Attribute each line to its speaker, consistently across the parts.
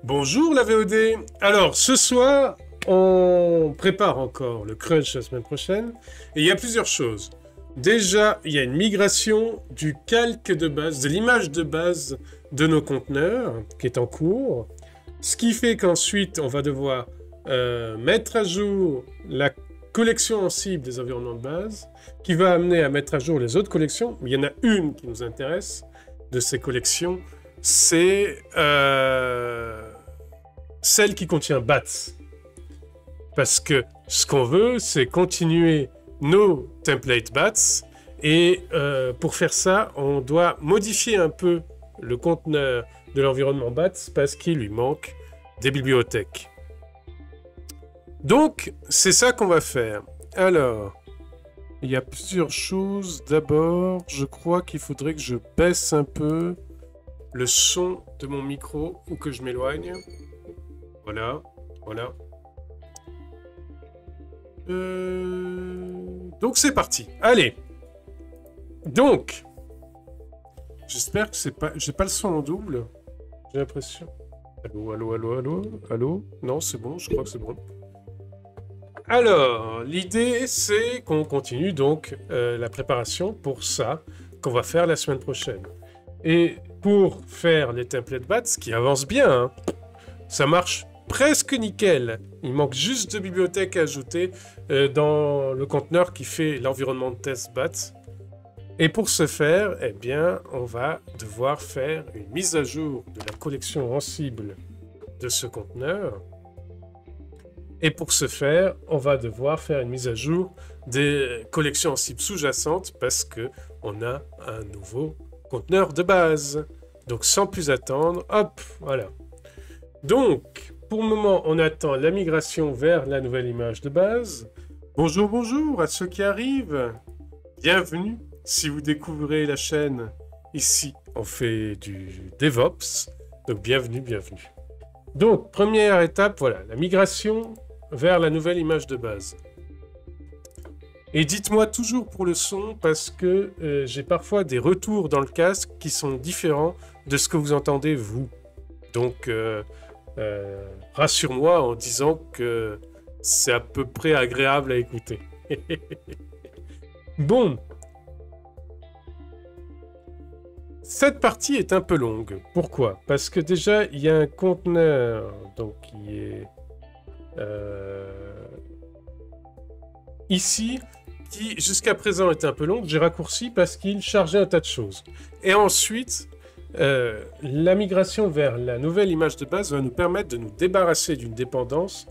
Speaker 1: Bonjour la VOD. Alors ce soir, on prépare encore le crunch la semaine prochaine et il y a plusieurs choses. Déjà, il y a une migration du calque de base, de l'image de base de nos conteneurs qui est en cours. Ce qui fait qu'ensuite, on va devoir mettre à jour la collection en cible des environnements de base, qui va amener à mettre à jour les autres collections. Mais il y en a une qui nous intéresse de ces collections, c'est celle qui contient BATS. Parce que ce qu'on veut, c'est continuer nos templates BATS. Et pour faire ça, on doit modifier un peu le conteneur de l'environnement BATS parce qu'il lui manque des bibliothèques. Donc, c'est ça qu'on va faire. Alors, il y a plusieurs choses. D'abord, je crois qu'il faudrait que je baisse un peu le son de mon micro ou que je m'éloigne. Voilà, voilà. Donc c'est parti. Allez. Donc, j'espère que c'est pas, j'ai pas le son en double. J'ai l'impression. Allô, allô, allô, allô, allô. Non, c'est bon. Je crois que c'est bon. Alors, l'idée c'est qu'on continue donc la préparation pour ça qu'on va faire la semaine prochaine. Et pour faire les templates BATS qui avancent bien, hein, ça marche presque nickel. Il manque juste de bibliothèques à ajouter dans le conteneur qui fait l'environnement de test BATS. Et pour ce faire, eh bien, on va devoir faire une mise à jour de la collection en cible de ce conteneur. Et pour ce faire, on va devoir faire une mise à jour des collections en cible sous-jacentes parce qu'on a un nouveau conteneur de base. Donc sans plus attendre, hop, voilà. Donc, pour le moment, on attend la migration vers la nouvelle image de base. Bonjour, bonjour à ceux qui arrivent. Bienvenue si vous découvrez la chaîne. Ici, on fait du DevOps. Donc, bienvenue, bienvenue. Donc, première étape, voilà, la migration vers la nouvelle image de base. Et dites-moi toujours pour le son, parce que j'ai parfois des retours dans le casque qui sont différents de ce que vous entendez, vous. Donc, rassure-moi en disant que c'est à peu près agréable à écouter. Bon. Cette partie est un peu longue. Pourquoi? Parce que déjà, il y a un conteneur donc, qui est ici, qui jusqu'à présent était un peu long. J'ai raccourci parce qu'il chargeait un tas de choses. Et ensuite, la migration vers la nouvelle image de base va nous permettre de nous débarrasser d'une dépendance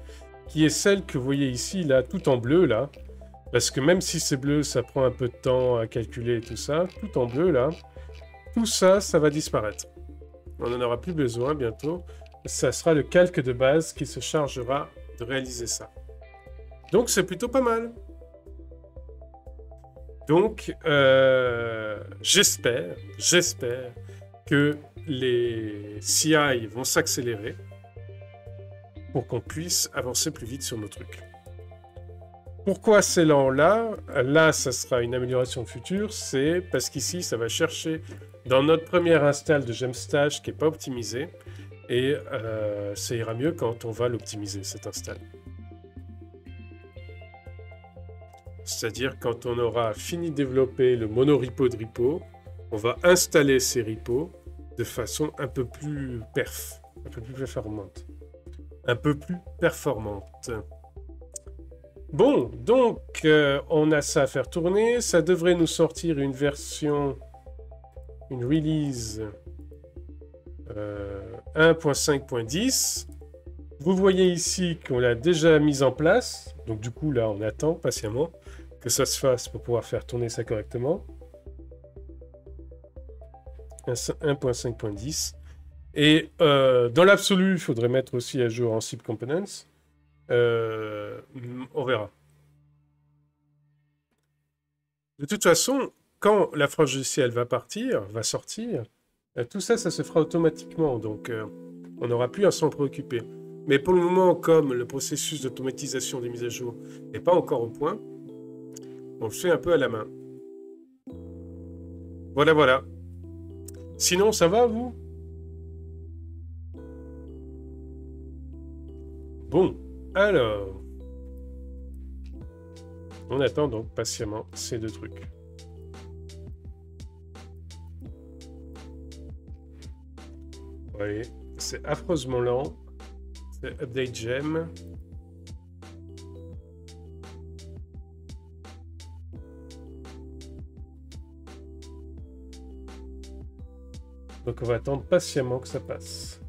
Speaker 1: qui est celle que vous voyez ici, là, tout en bleu, là. Parce que même si c'est bleu, ça prend un peu de temps à calculer et tout ça. Tout en bleu, là. Tout ça, ça va disparaître. On n'en aura plus besoin bientôt. Ça sera le calque de base qui se chargera de réaliser ça. Donc, c'est plutôt pas mal. Donc, j'espère que les CI vont s'accélérer pour qu'on puisse avancer plus vite sur nos trucs. Pourquoi c'est lent là? Là, ça sera une amélioration future. C'est parce qu'ici, ça va chercher dans notre première install de Gemstash qui n'est pas optimisé. Et ça ira mieux quand on va l'optimiser, cette install. C'est-à-dire quand on aura fini de développer le monorepo de repo, on va installer ces repos de façon un peu plus un peu plus performante. Un peu plus performante. Bon, donc on a ça à faire tourner. Ça devrait nous sortir une version, une release 1.5.10. Vous voyez ici qu'on l'a déjà mise en place. Donc du coup, là, on attend patiemment que ça se fasse pour pouvoir faire tourner ça correctement. 1.5.10. Et dans l'absolu, il faudrait mettre aussi à jour en Ansible Components. On verra. De toute façon, quand la frange logicielle va sortir, tout ça, ça se fera automatiquement. Donc, on n'aura plus à s'en préoccuper. Mais pour le moment, comme le processus d'automatisation des mises à jour n'est pas encore au point, on le fait un peu à la main. Voilà, voilà. Sinon, ça va, vous? Bon, alors... On attend donc patiemment ces deux trucs. Oui, c'est affreusement lent. C'est Update Gem. Donc on va attendre patiemment que ça passe.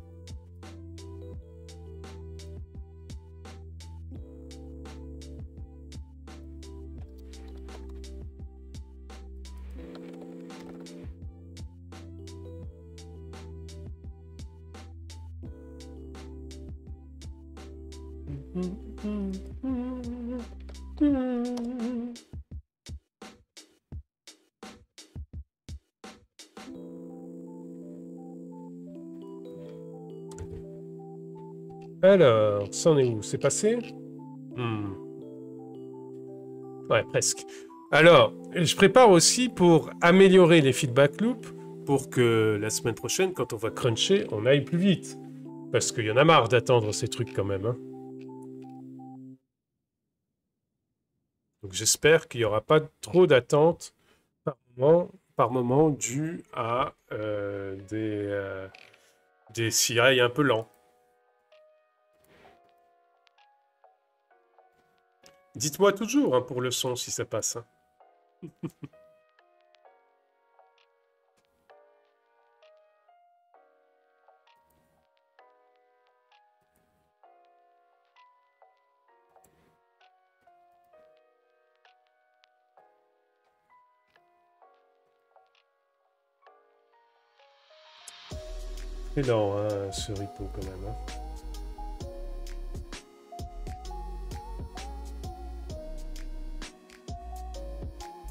Speaker 1: Alors, c'en est où? C'est passé? Ouais, presque. Alors, je prépare aussi pour améliorer les feedback loops pour que la semaine prochaine, quand on va cruncher, on aille plus vite. Parce qu'il y en a marre d'attendre ces trucs quand même. Hein. Donc j'espère qu'il n'y aura pas trop d'attente par moment dû à des CI un peu lents. Dites-moi toujours hein, pour le son si ça passe. Hein. C'est lent hein, ce repo quand même. Hein.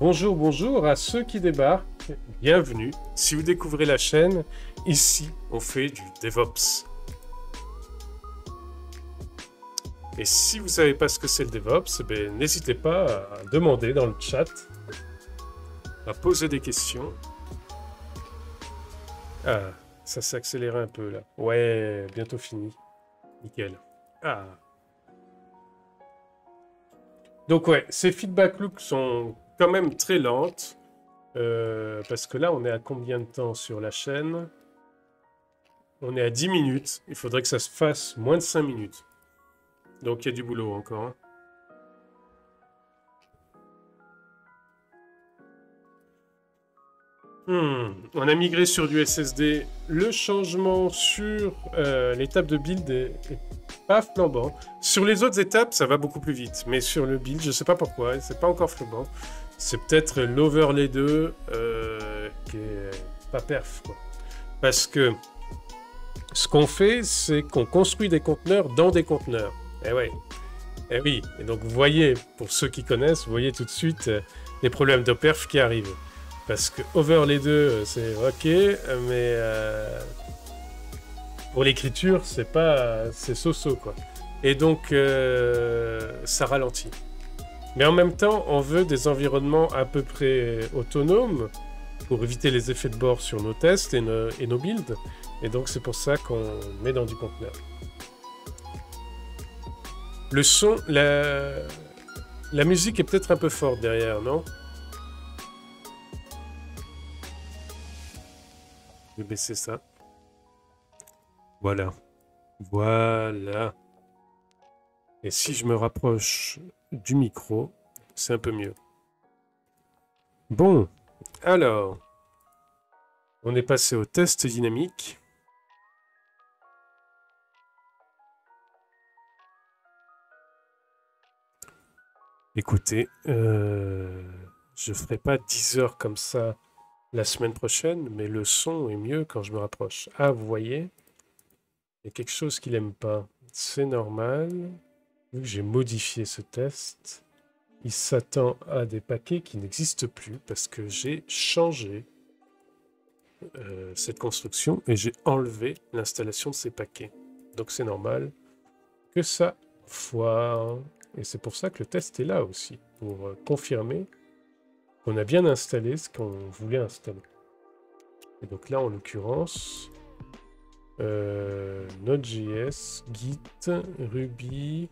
Speaker 1: Bonjour, bonjour à ceux qui débarquent. Bienvenue. Si vous découvrez la chaîne, ici, on fait du DevOps. Et si vous ne savez pas ce que c'est le DevOps, ben, n'hésitez pas à demander dans le chat, à poser des questions. Ah, ça s'est accéléré un peu là. Ouais, bientôt fini. Nickel. Ah. Donc ouais, ces feedback loops sont quand même très lentes. Parce que là, on est à combien de temps sur la chaîne? On est à 10 minutes. Il faudrait que ça se fasse moins de 5 minutes. Donc il y a du boulot encore. Hein. On a migré sur du SSD. Le changement sur l'étape de build est pas flambant. Sur les autres étapes, ça va beaucoup plus vite. Mais sur le build, je sais pas pourquoi, c'est pas encore flambant. C'est peut-être l'overlay 2 qui est pas perf. Quoi. Parce que ce qu'on fait, c'est qu'on construit des conteneurs dans des conteneurs. Eh ouais. Eh oui. Et donc vous voyez, pour ceux qui connaissent, vous voyez tout de suite les problèmes de perf qui arrivent. Parce que overlay 2, c'est ok, mais pour l'écriture, c'est pas, c'est so-so quoi. Et donc ça ralentit. Mais en même temps, on veut des environnements à peu près autonomes pour éviter les effets de bord sur nos tests et nos builds. Et donc c'est pour ça qu'on met dans du conteneur. Le son, la musique est peut-être un peu forte derrière, non? Je vais baisser ça. Voilà. Voilà. Et si je me rapproche du micro, c'est un peu mieux. Bon, alors, on est passé au test dynamique. Écoutez, je ferai pas 10 heures comme ça la semaine prochaine, mais le son est mieux quand je me rapproche. Ah, vous voyez, il y a quelque chose qu'il n'aime pas. C'est normal. Vu que j'ai modifié ce test, il s'attend à des paquets qui n'existent plus parce que j'ai changé cette construction et j'ai enlevé l'installation de ces paquets. Donc c'est normal que ça foire. Et c'est pour ça que le test est là aussi, pour confirmer qu'on a bien installé ce qu'on voulait installer. Et donc là, en l'occurrence, Node.js, Git, Ruby,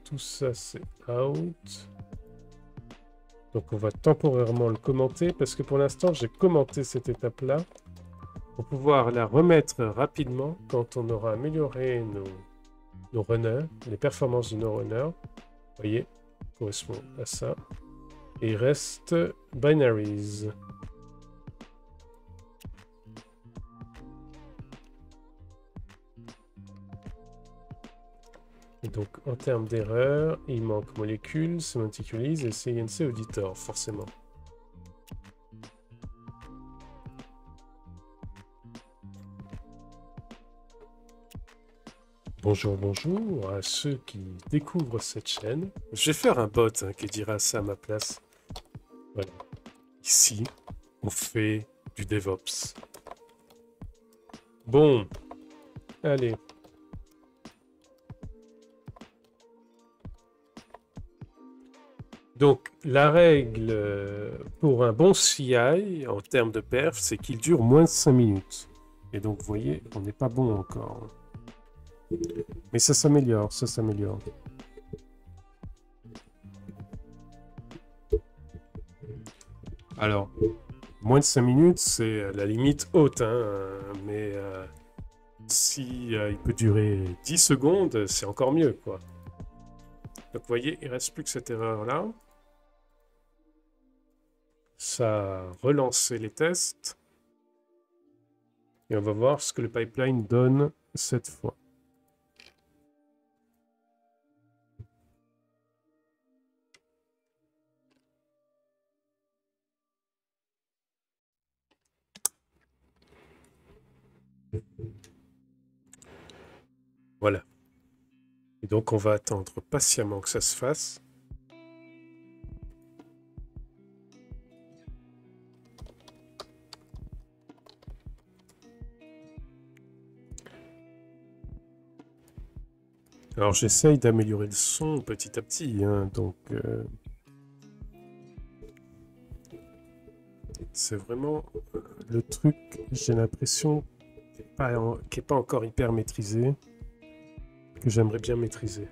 Speaker 1: tout ça c'est out. Donc on va temporairement le commenter parce que pour l'instant j'ai commenté cette étape-là pour pouvoir la remettre rapidement quand on aura amélioré nos runners, les performances de nos runners. Vous voyez, correspond à ça. Et il reste binaries. Et donc, en termes d'erreurs, il manque molécules, semantic release et CNC auditor, forcément. Bonjour, bonjour à ceux qui découvrent cette chaîne. Je vais faire un bot qui dira ça à ma place. Voilà. Ici, on fait du DevOps. Bon. Allez. Donc, la règle pour un bon CI, en termes de perf, c'est qu'il dure moins de 5 minutes. Et donc, vous voyez, on n'est pas bon encore. Mais ça s'améliore, ça s'améliore. Alors, moins de 5 minutes, c'est la limite haute, hein, mais si il peut durer 10 secondes, c'est encore mieux, quoi. Donc, vous voyez, il ne reste plus que cette erreur-là. Ça a relancé les tests. Et on va voir ce que le pipeline donne cette fois. Voilà. Et donc, on va attendre patiemment que ça se fasse. Alors, j'essaye d'améliorer le son petit à petit, hein, donc... c'est vraiment le truc, j'ai l'impression, qui n'est pas encore hyper maîtrisé, que j'aimerais bien maîtriser.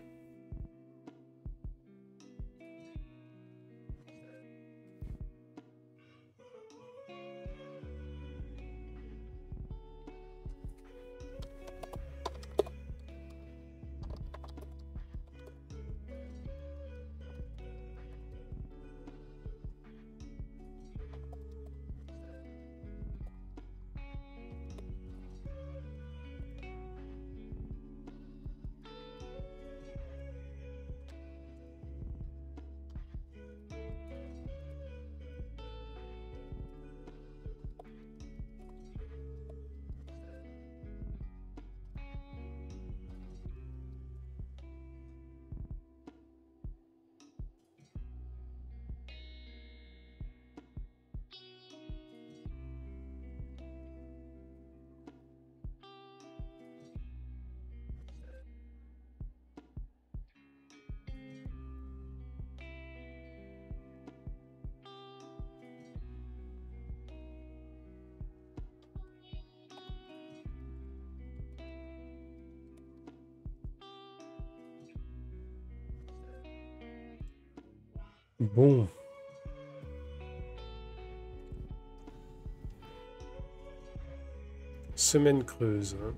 Speaker 1: Bon. Semaine creuse, hein.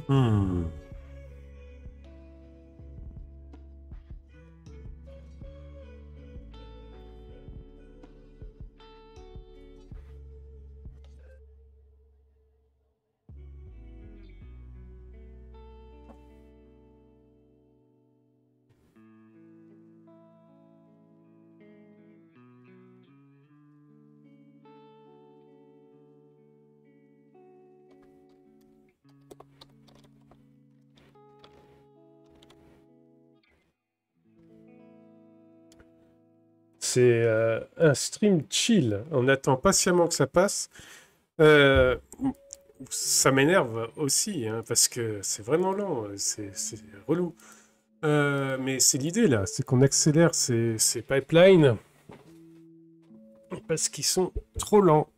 Speaker 1: Hmm. C'est un stream chill. On attend patiemment que ça passe. ça m'énerve aussi, hein, parce que c'est vraiment lent, c'est relou. Mais c'est l'idée là, c'est qu'on accélère ces pipelines parce qu'ils sont trop lents.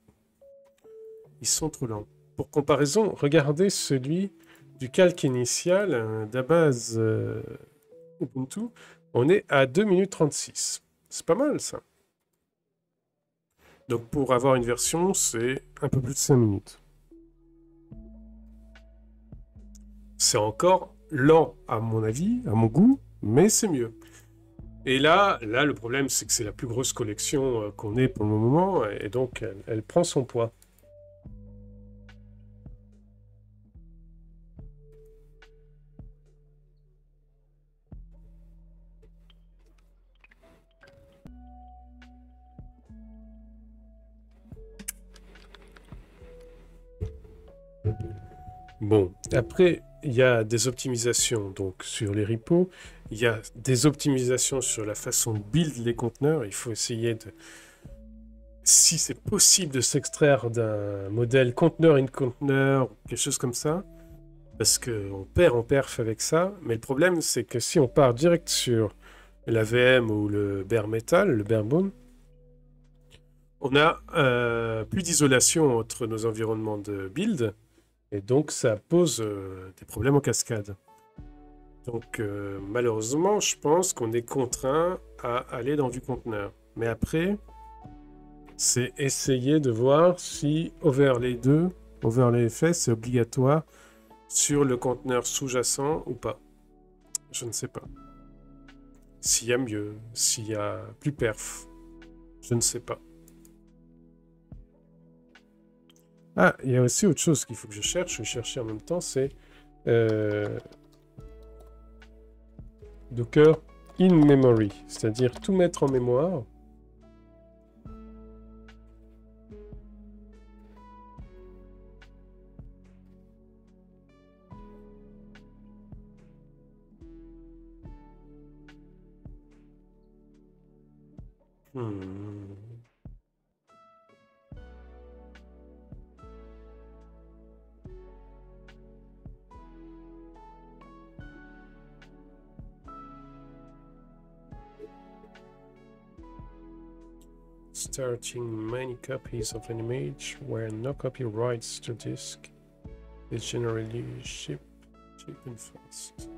Speaker 1: Ils sont trop lents. Pour comparaison, regardez celui du calque initial d'Abaz Ubuntu. On est à 2 minutes 36. C'est pas mal ça. Donc pour avoir une version, c'est un peu plus de 5 minutes. C'est encore lent à mon avis, à mon goût, mais c'est mieux. Et là, le problème, c'est que c'est la plus grosse collection qu'on ait pour le moment, et donc elle prend son poids. Bon, après, il y a des optimisations donc sur les repos, il y a des optimisations sur la façon de build les conteneurs. Il faut essayer de, si c'est possible, de s'extraire d'un modèle conteneur in conteneur, quelque chose comme ça, parce qu'on perd en perf avec ça. Mais le problème, c'est que si on part direct sur la VM ou le bare metal, le bare bone, on a plus d'isolation entre nos environnements de build. Et donc, ça pose des problèmes en cascade. Donc, malheureusement, je pense qu'on est contraint à aller dans du conteneur. Mais après, c'est essayer de voir si overlay 2, overlay FS, c'est obligatoire sur le conteneur sous-jacent ou pas. Je ne sais pas. S'il y a mieux, s'il y a plus perf, je ne sais pas. Ah, il y a aussi autre chose qu'il faut que je cherche. Je vais chercher en même temps, c'est Docker in memory, c'est-à-dire tout mettre en mémoire. Hmm. Starting many copies of an image where no copy writes to disk is generally cheap and fast.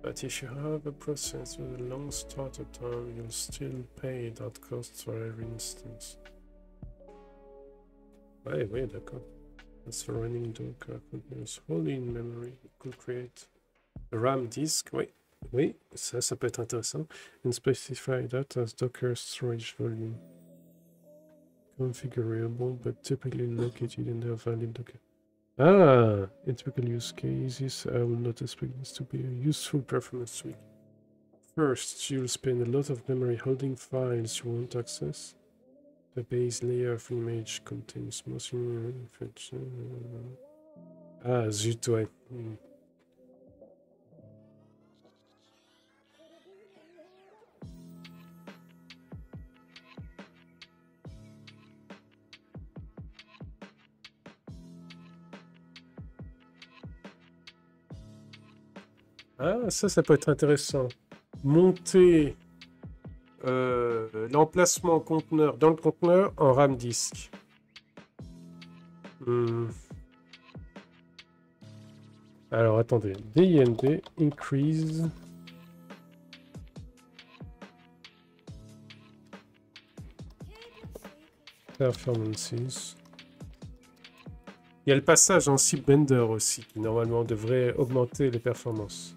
Speaker 1: But if you have a process with a long startup time, you'll still pay that cost for every instance. Ouais, oui, d'accord. That's for running Docker continuous wholly in memory. It could create a RAM disk. Oui, oui, ça peut être intéressant. And specify that as Docker storage volume. Configurable, but typically located in the valid Docker. Ah, in typical use cases, I will not expect this to be a useful performance tweak. First, you'll spend a lot of memory holding files you won't access. The base layer of image contains most Ah, zut, ouais. Ah, ça peut être intéressant. Monter l'emplacement conteneur dans le conteneur en RAM disk. Alors, attendez. DIND increase performances. Il y a le passage en Blender aussi, qui normalement devrait augmenter les performances.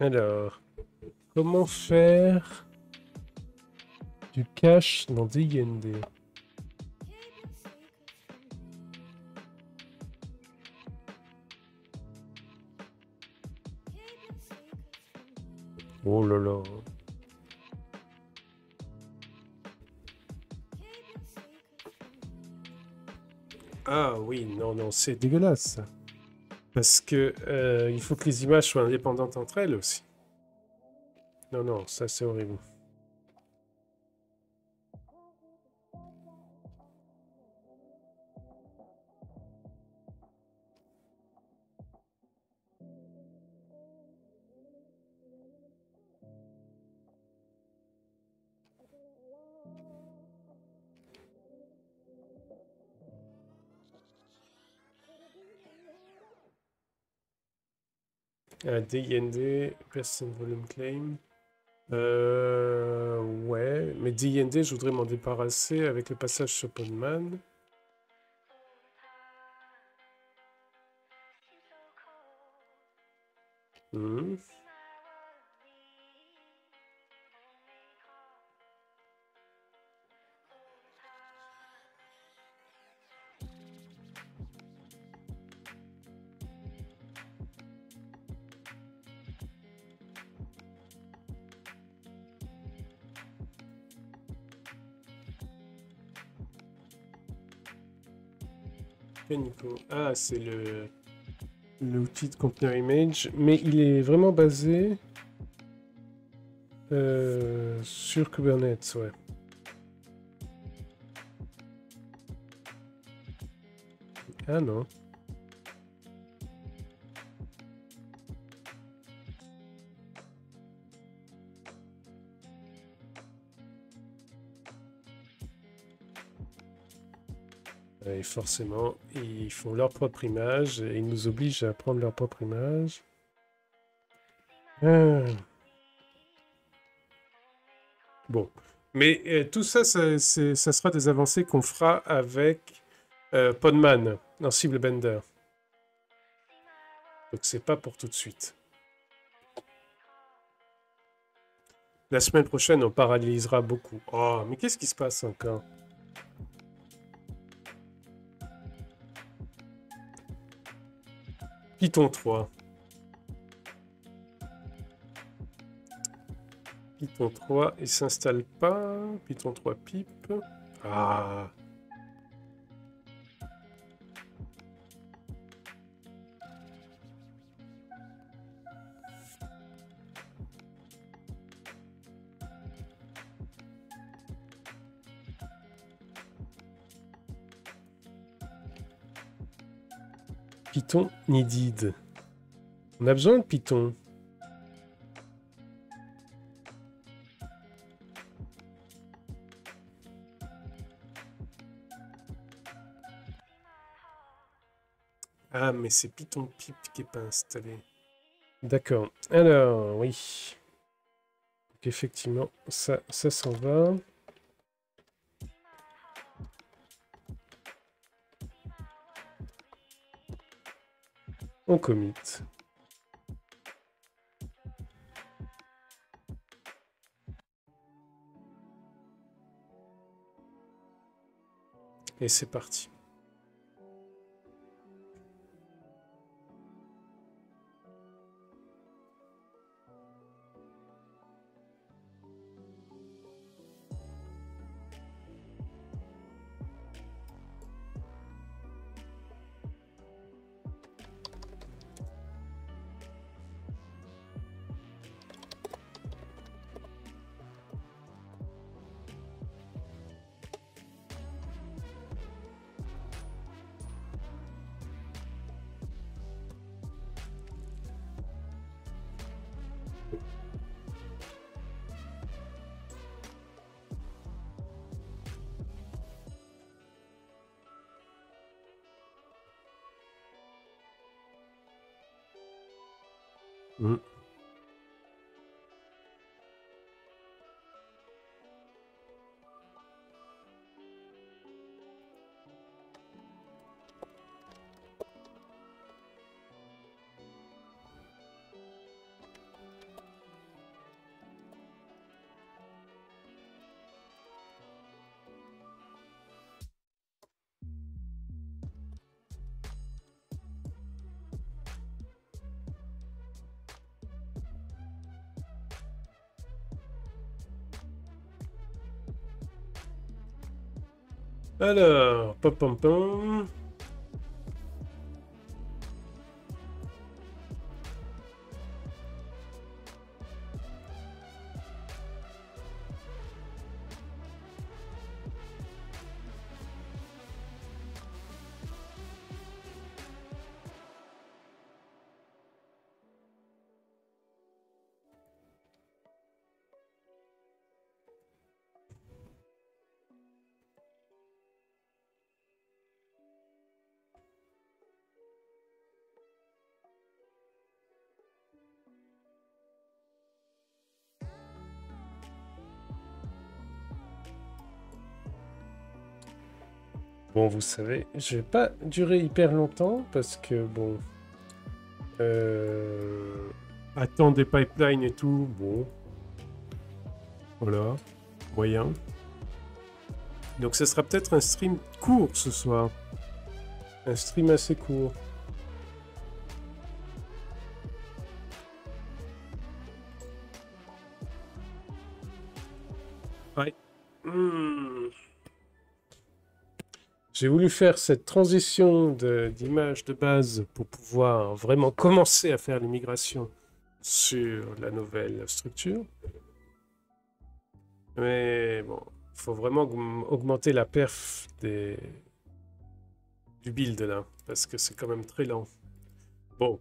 Speaker 1: Alors, comment faire du cash dans D&D? Oh là là. Ah oui, non, non, c'est dégueulasse ça. Parce que il faut que les images soient indépendantes entre elles aussi. Non, non, ça c'est horrible. D&D, Person Volume Claim. Ouais, mais D&D, je voudrais m'en débarrasser avec le passage sur Podman. Hmm. Ah, c'est l'outil de conteneur image, mais il est vraiment basé sur Kubernetes, ouais. Ah non. Et forcément, ils font leur propre image et ils nous obligent à prendre leur propre image. Ah. Bon. Mais tout ça, ça sera des avancées qu'on fera avec Podman dans Cible Bender. Donc c'est pas pour tout de suite. La semaine prochaine, on paralysera beaucoup. Oh, mais qu'est-ce qui se passe encore? Python 3. Python 3, il s'installe pas. Python 3 pipe. Ah. Python needed. On a besoin de Python. Ah, mais c'est Python pipe qui n'est pas installé. D'accord. Alors, oui. Donc, effectivement, ça s'en va. On commit. Et c'est parti. Mm. Alors, pom pom pom. Bon, vous savez, je vais pas durer hyper longtemps parce que, bon... attendre des pipelines et tout, bon... Voilà, moyen. Donc ce sera peut-être un stream court ce soir. Un stream assez court. Ouais. J'ai voulu faire cette transition d'image de base pour pouvoir vraiment commencer à faire l'immigration sur la nouvelle structure. Mais bon, il faut vraiment augmenter la perf du build là, parce que c'est quand même très lent. Bon,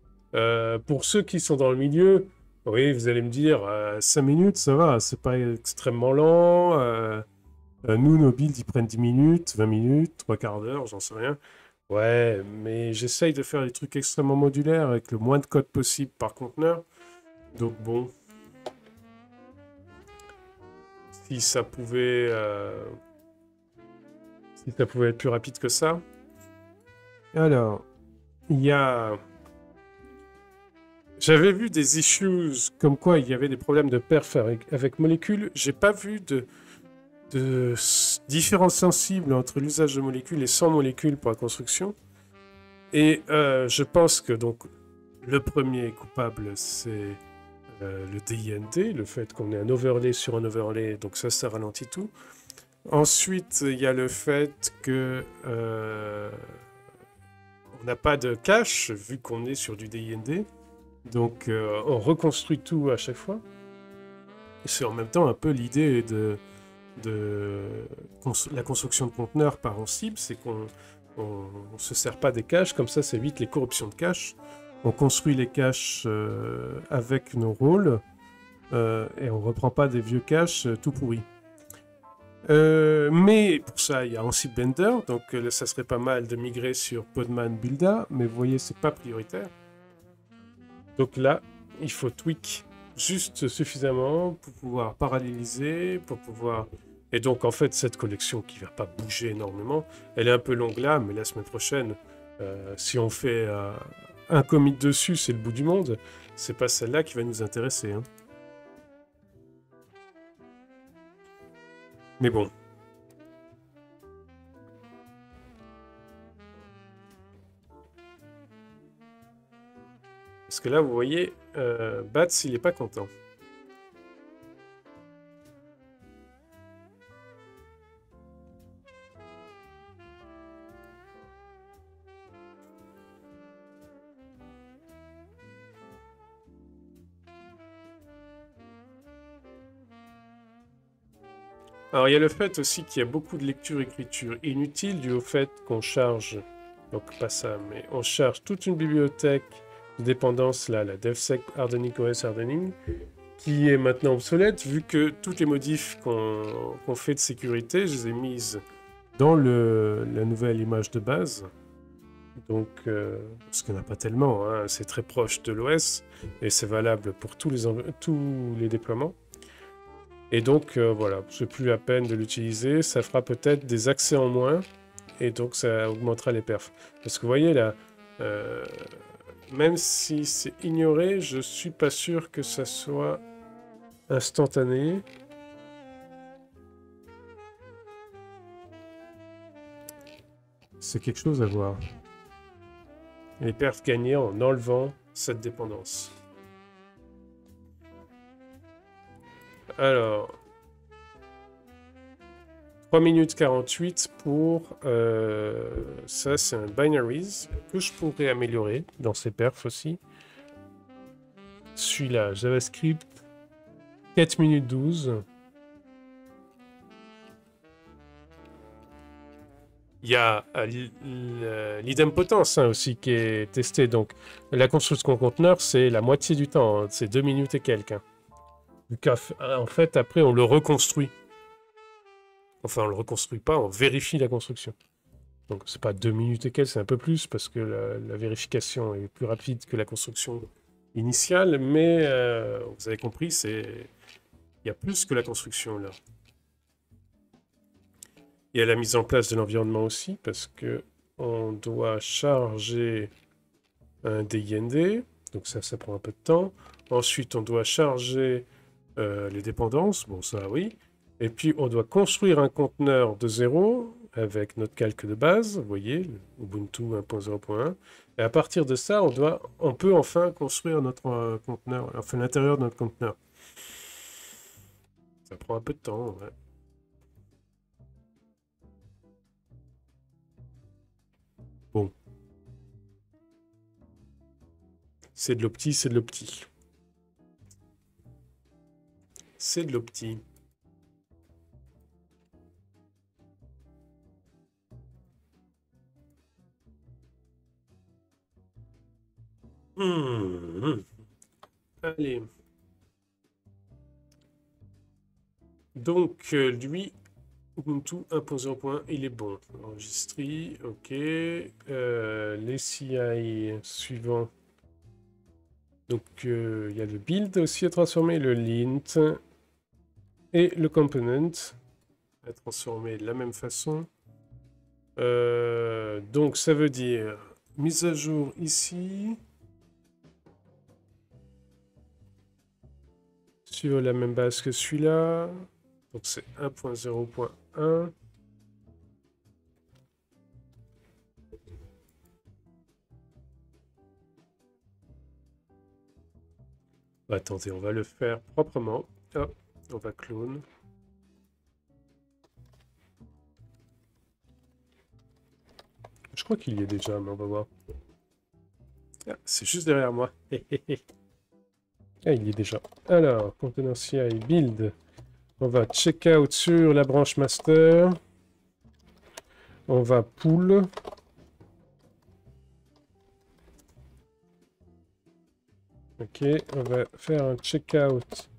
Speaker 1: pour ceux qui sont dans le milieu, oui, vous allez me dire, 5 minutes, ça va, c'est pas extrêmement lent. Nous, nos builds, ils prennent 10 minutes, 20 minutes, 3 quarts d'heure, j'en sais rien. Ouais, mais j'essaye de faire des trucs extrêmement modulaires avec le moins de code possible par conteneur. Donc bon, si ça pouvait être plus rapide que ça. Alors, il y a... J'avais vu des issues comme quoi il y avait des problèmes de perf avec molécules. J'ai pas vu de différence sensible entre l'usage de molécules et sans molécules pour la construction. Et je pense que donc le premier coupable, c'est le DIND, le fait qu'on ait un overlay sur un overlay, donc ça ralentit tout. Ensuite, il y a le fait que on n'a pas de cache, vu qu'on est sur du DIND. Donc on reconstruit tout à chaque fois. Et c'est en même temps un peu l'idée de la construction de conteneurs par en cible, c'est qu'on ne se sert pas des caches, comme ça évite les corruptions de caches. On construit les caches avec nos rôles et on reprend pas des vieux caches tout pourris. Mais pour ça, il y a Ansible Blender, donc ça serait pas mal de migrer sur Podman Builda, mais vous voyez, c'est pas prioritaire. Donc là, il faut tweak juste suffisamment pour pouvoir paralléliser, pour pouvoir... Et donc, en fait, cette collection qui va pas bouger énormément, elle est un peu longue là, mais la semaine prochaine, si on fait un commit dessus, c'est le bout du monde. C'est pas celle-là qui va nous intéresser. Hein. Mais bon. Parce que là, vous voyez, Bats, il est pas content. Alors, il y a le fait aussi qu'il y a beaucoup de lecture-écriture inutile dû au fait qu'on charge, donc pas ça, mais on charge toute une bibliothèque de dépendance, là, la DevSec Hardening OS Hardening, qui est maintenant obsolète, vu que toutes les modifs qu'on fait de sécurité, je les ai mises dans la nouvelle image de base. Donc, parce qu'il n'y en a pas tellement, hein, c'est très proche de l'OS, et c'est valable pour tous les déploiements. Et donc, voilà, c'est plus la peine de l'utiliser. Ça fera peut-être des accès en moins. Et donc, ça augmentera les perfs. Parce que vous voyez là, même si c'est ignoré, je suis pas sûr que ça soit instantané. C'est quelque chose à voir. Les perfs gagnées en enlevant cette dépendance. Alors, 3 minutes 48 pour... ça, c'est un binaries que je pourrais améliorer dans ces perfs aussi. Celui-là, JavaScript, 4 minutes 12. Il y a l'idempotence aussi qui est testé. Donc, la construction conteneur, c'est la moitié du temps. Hein. C'est 2 minutes et quelques. Hein. En fait, après, on le reconstruit. Enfin, on le reconstruit pas, on vérifie la construction. Donc, c'est pas 2 minutes et quelques, c'est un peu plus parce que la vérification est plus rapide que la construction initiale. Mais vous avez compris, il y a plus que la construction là. Il y a la mise en place de l'environnement aussi, parce que on doit charger un DIND, donc ça prend un peu de temps. Ensuite, on doit charger les dépendances, bon ça oui. Et puis, on doit construire un conteneur de 0 avec notre calque de base, vous voyez, Ubuntu 1.0.1. Et à partir de ça, on peut enfin construire notre conteneur, enfin l'intérieur de notre conteneur. Ça prend un peu de temps, ouais. Bon. C'est de l'opti, c'est de l'opti. C'est de l'opti. Allez. Donc, lui, Ubuntu 1.0.1, il est bon. Enregistré, ok. Les CI suivants. Donc, il y a le build aussi à transformer, le lint et le component à transformer de la même façon. Donc, ça veut dire mise à jour ici. Sur la même base que celui-là. Donc, c'est 1.0.1. Attendez, on va le faire proprement. Hop, on va clone. Je crois qu'il y est déjà, mais on va voir. Ah, c'est juste derrière moi. Ah, il y est déjà. Alors, container CI build. On va check out sur la branche master. On va pull. Ok, on va faire un checkout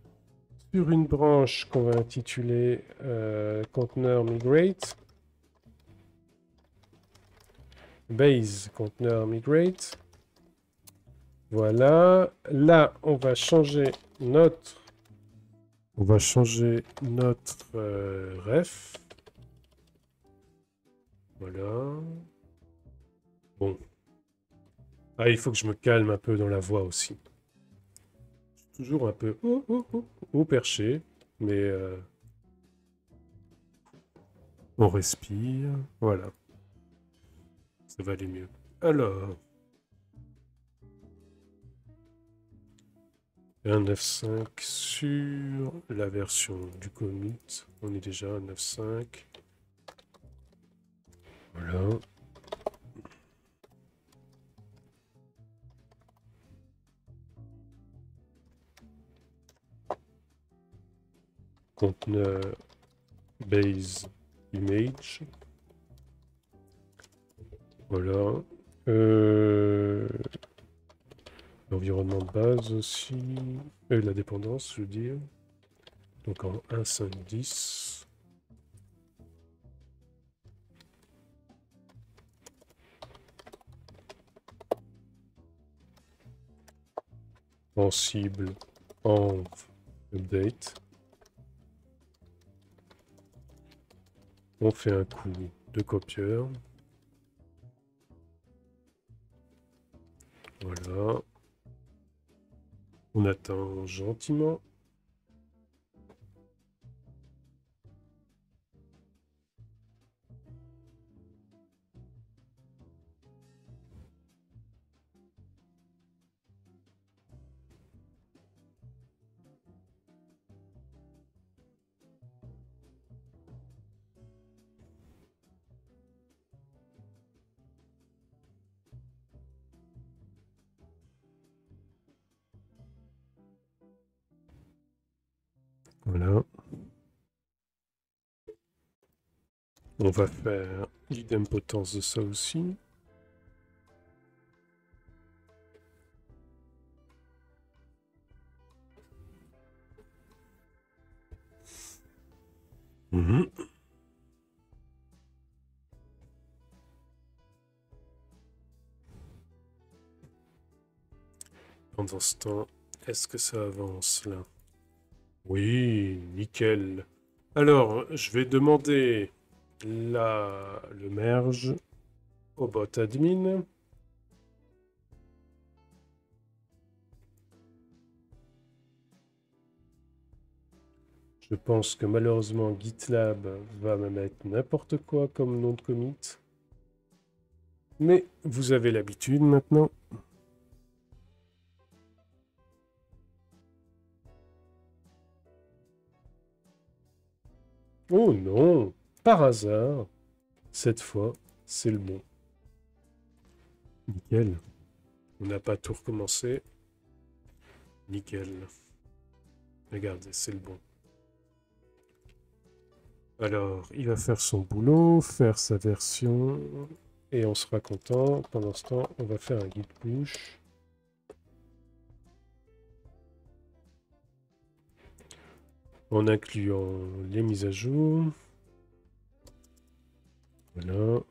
Speaker 1: sur une branche qu'on va intituler conteneur migrate. Base conteneur migrate. Voilà. Là, on va changer notre ref. Voilà. Bon. Ah, il faut que je me calme un peu dans la voix aussi. Toujours un peu haut perché, mais on respire. Voilà. Ça va aller mieux. Alors. 1.9.5 sur la version du commit. On est déjà à 9.5. Voilà. Conteneur base image. Voilà. L'environnement de base aussi. Et la dépendance, je veux dire. Donc en 1.5.10. En cible, en update. On fait un coup de copieur. Voilà. On attend gentiment. Voilà. On va faire l'idempotence de ça aussi. Pendant ce temps, est-ce que ça avance là? Oui, nickel. Alors, je vais demander le merge au bot admin. Je pense que malheureusement GitLab va me mettre n'importe quoi comme nom de commit. Mais vous avez l'habitude maintenant. Oh non, par hasard, cette fois, c'est le bon. Nickel. On n'a pas tout recommencé. Nickel. Regardez, c'est le bon. Alors, il va faire son boulot, faire sa version, et on sera content. Pendant ce temps, on va faire un git push. En incluant les mises à jour. Voilà.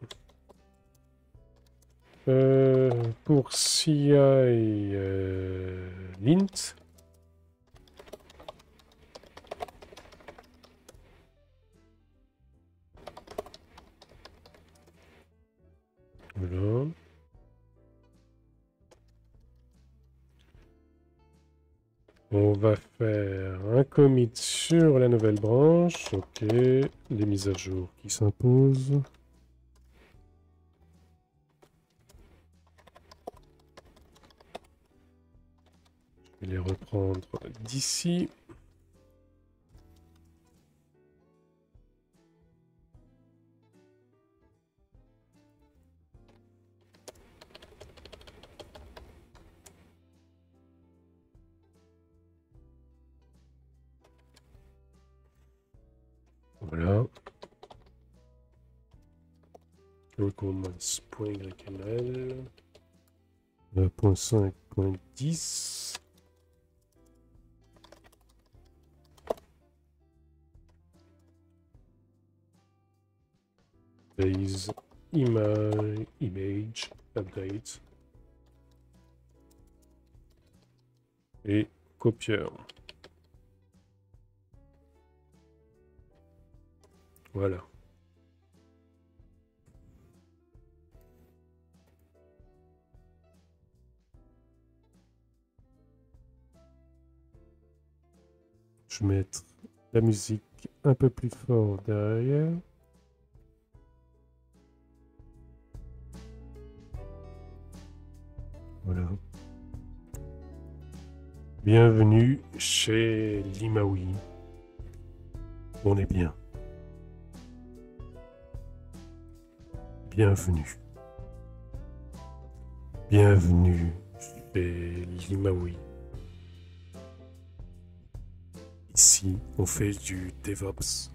Speaker 1: Pour CI lint. Voilà. On va faire un commit sur la nouvelle branche. Ok. Les mises à jour qui s'imposent. Je vais les reprendre d'ici. Voilà. Recommence.yml. 1.5.10. Base image update. Et copieur. Voilà. Je vais mettre la musique un peu plus fort derrière. Voilà. Bienvenue chez Limaoui. On est bien. Bienvenue. Bienvenue chez Limaoui. Ici, on fait du DevOps.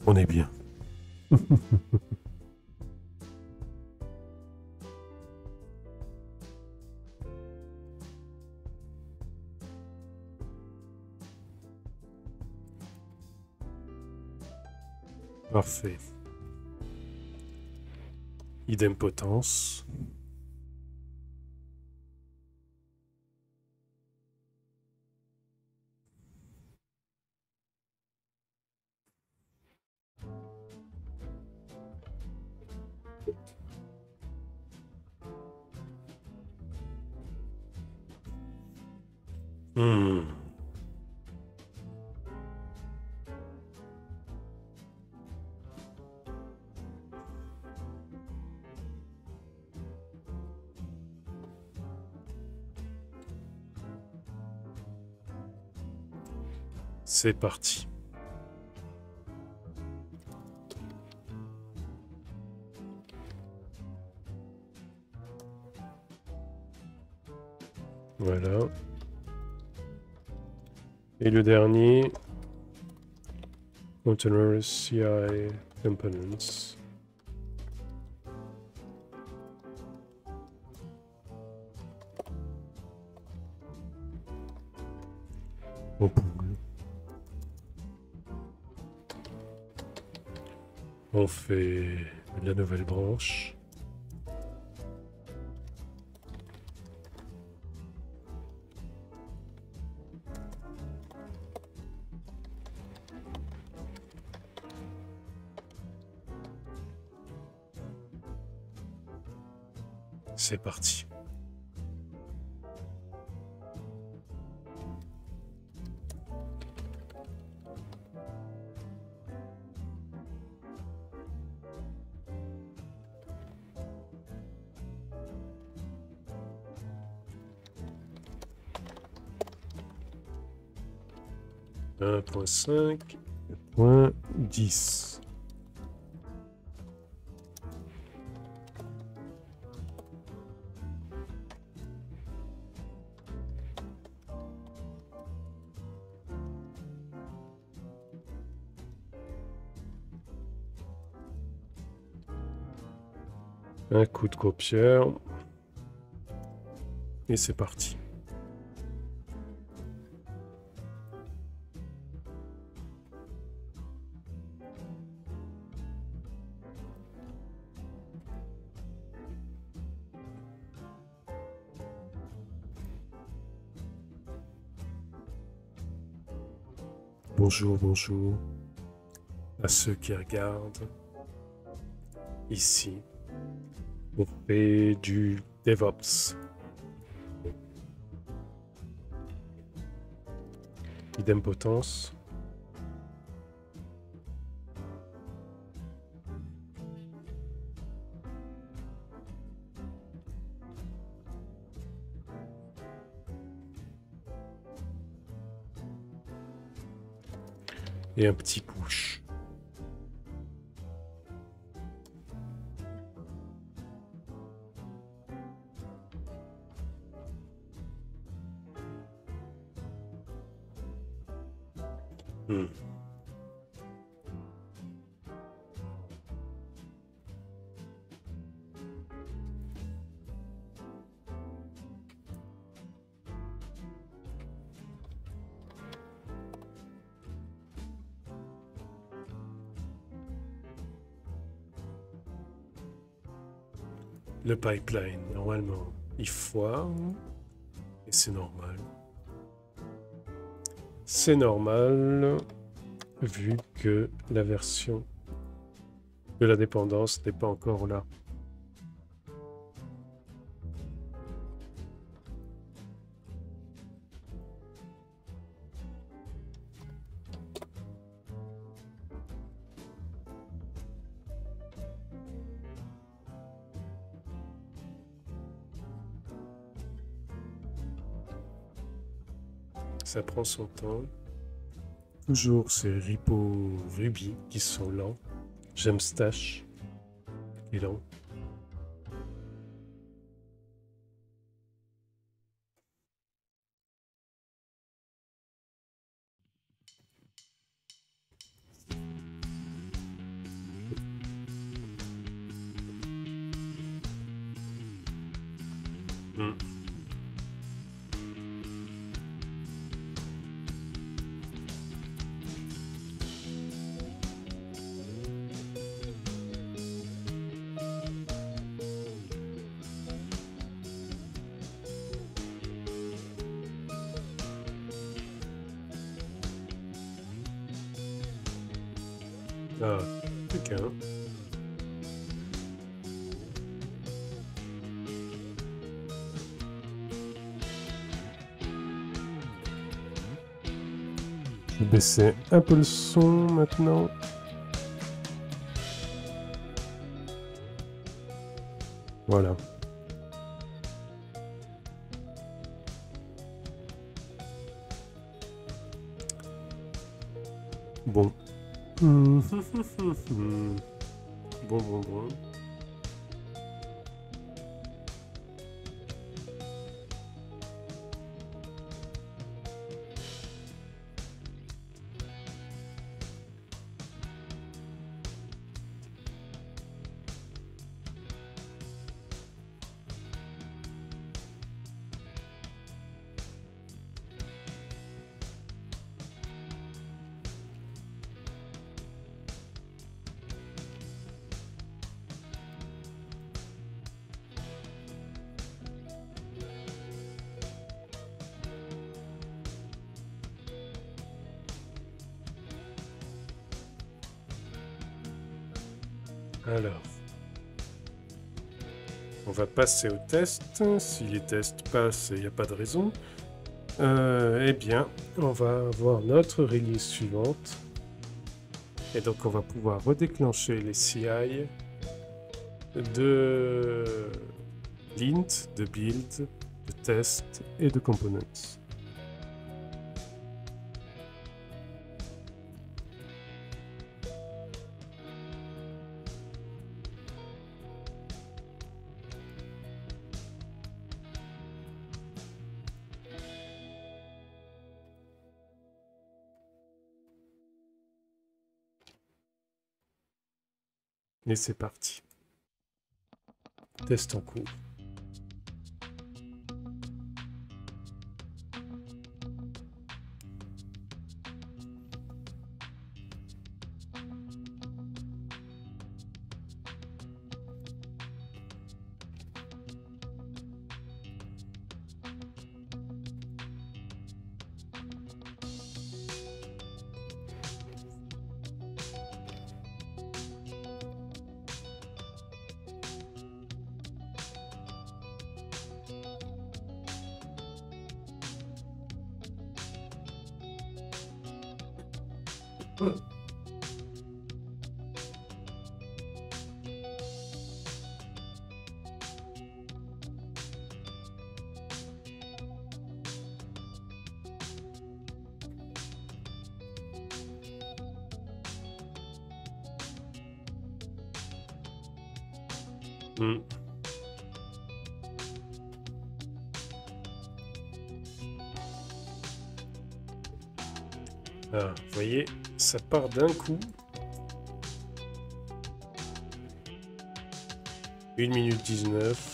Speaker 1: On est bien. Parfait. Idempotence. C'est parti. Voilà. Et le dernier, Container CI Components. Au pool. On fait la nouvelle branche. C'est parti. Un point 5.10. Un coup de copieur. Et c'est parti. Bonjour, bonjour à ceux qui regardent. Ici, on fait du DevOps. Idempotence. Et un petit push. Le pipeline, normalement, il foire. Et c'est normal. C'est normal, vu que la version de la dépendance n'est pas encore là. Ça prend son temps. Toujours ces repos Ruby qui sont lents. Gemstash est lent. Ah, plus qu'un. Je vais baisser un peu le son maintenant. Voilà. Bon. Bon, bon, bon. Alors, on va passer au test. Si les tests passent, il n'y a pas de raison. Eh bien, on va avoir notre release suivante. Et donc, on va pouvoir redéclencher les CI de lint, de build, de test et de components. Et c'est parti. Test en cours. Ah, vous voyez, ça part d'un coup. 1 minute 19.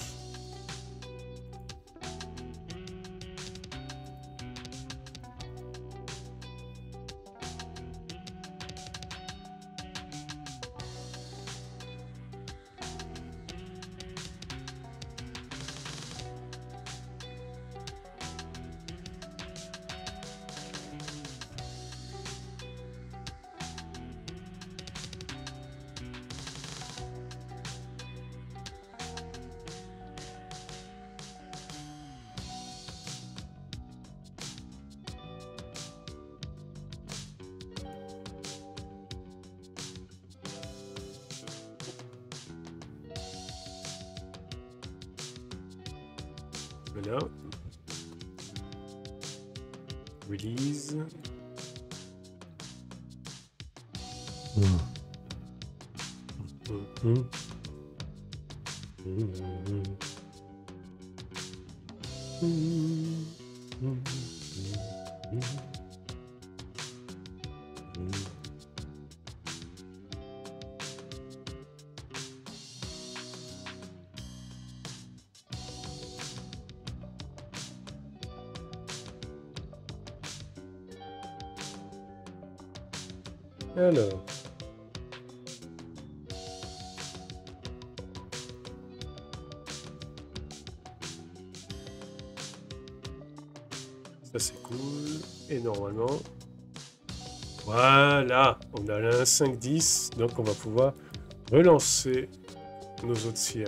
Speaker 1: Voilà. Release. Alors. Ça c'est cool. Et normalement. Voilà. On a la 1.5.10. Donc on va pouvoir relancer nos autres CI.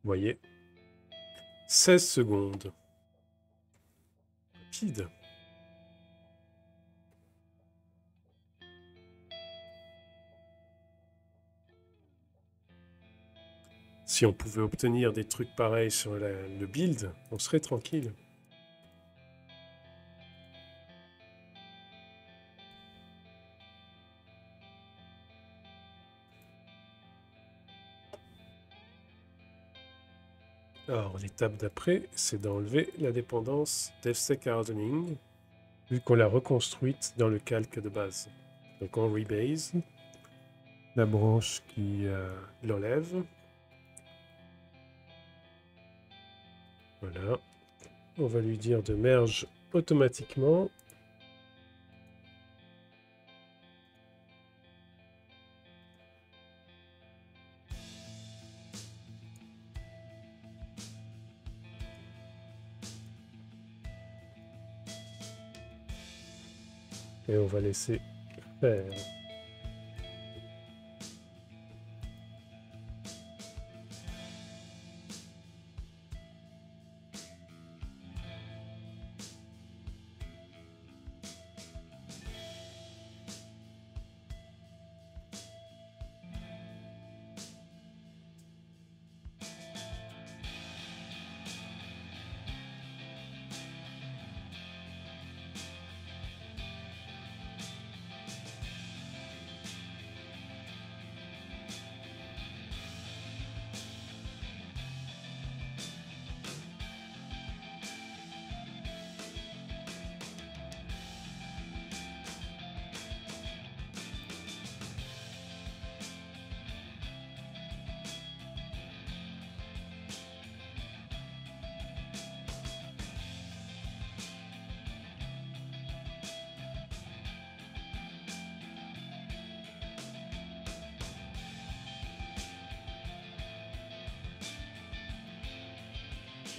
Speaker 1: Vous voyez, 16 secondes. Rapide. Si on pouvait obtenir des trucs pareils sur le build, on serait tranquille. Alors, l'étape d'après, c'est d'enlever la dépendance DevSec Hardening, vu qu'on l'a reconstruite dans le calque de base. Donc, on rebase la branche qui l'enlève. Voilà. On va lui dire de merge automatiquement. Et on va laisser faire.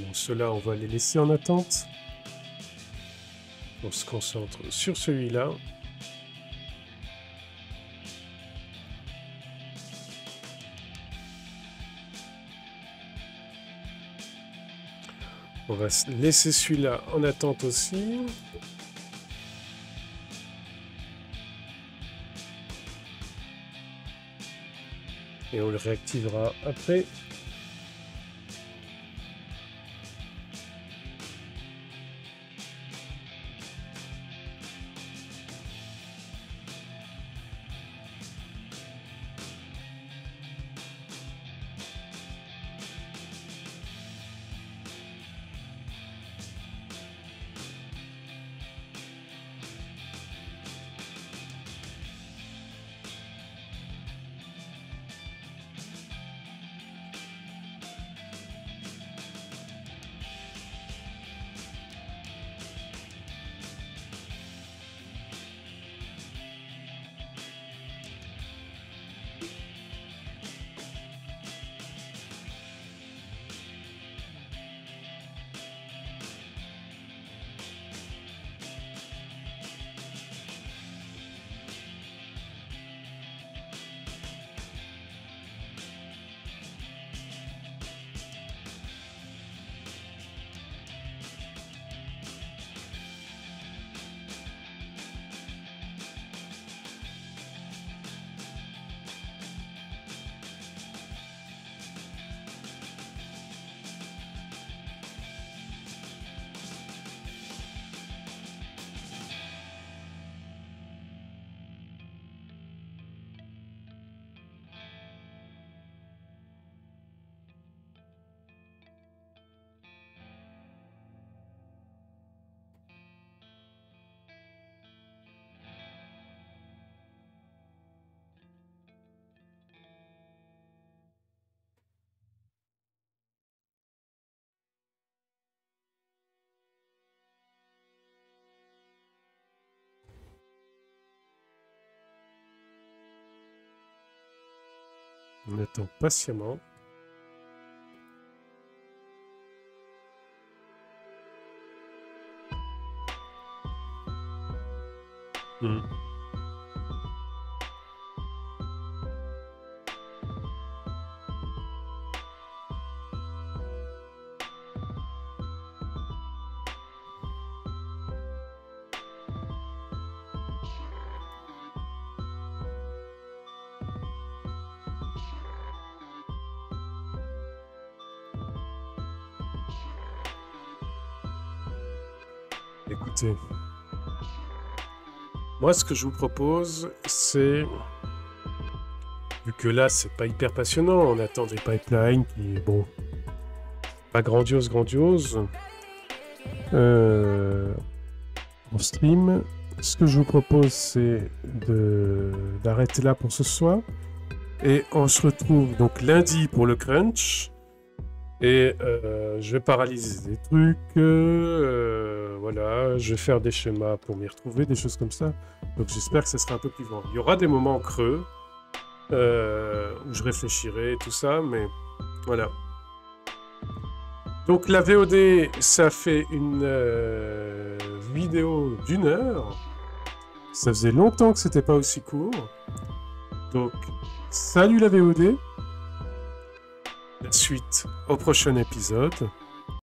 Speaker 1: Bon, ceux-là, on va les laisser en attente. On se concentre sur celui-là. On va laisser celui-là en attente aussi. Et on le réactivera après. On attend patiemment. Écoutez, moi ce que je vous propose, c'est, vu que là c'est pas hyper passionnant, on attend des pipelines qui, bon, pas grandiose, en stream, ce que je vous propose, c'est d'arrêter là pour ce soir, et on se retrouve donc lundi pour le crunch, Et je vais paralyser des trucs, voilà, je vais faire des schémas pour m'y retrouver, des choses comme ça. Donc j'espère que ce sera un peu plus vivant. Il y aura des moments creux, où je réfléchirai et tout ça, mais voilà. Donc la VOD, ça fait une vidéo d'1 heure. Ça faisait longtemps que c'était pas aussi court. Donc, salut la VOD. La suite au prochain épisode.